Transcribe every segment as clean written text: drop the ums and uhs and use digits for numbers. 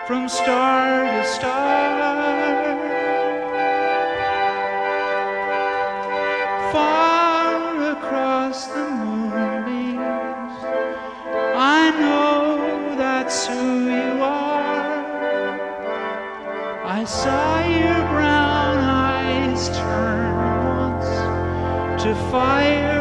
from star to star, far across the moonbeams. I know that's who you are. I saw your brown eyes turn once to fire.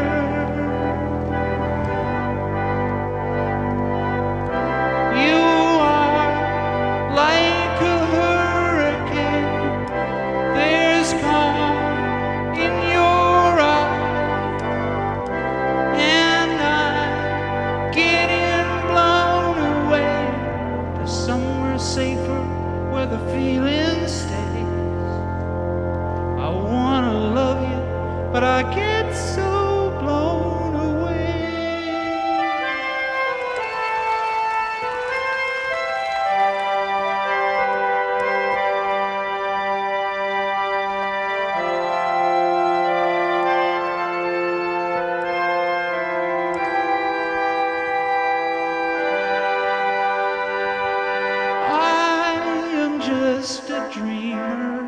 Safer where the feeling stays. I wanna love you, but I get so blown away. Just a dreamer,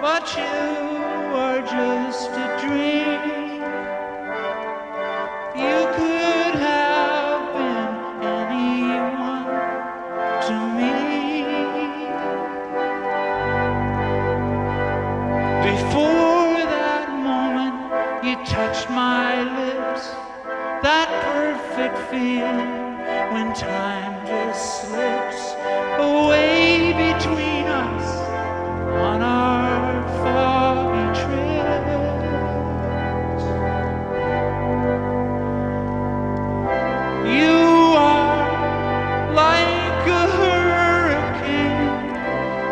but you are just a dream. You could have been anyone to me. Before that moment you touched my lips, that perfect feeling when time just slips away between us on our foggy trips. You are like a hurricane.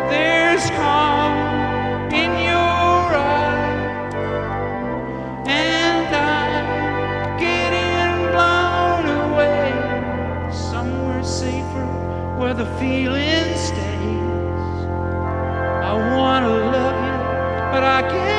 There's calm in your eyes, and I'm getting blown away somewhere safer where the feeling stays. I wanna love you, but I can't.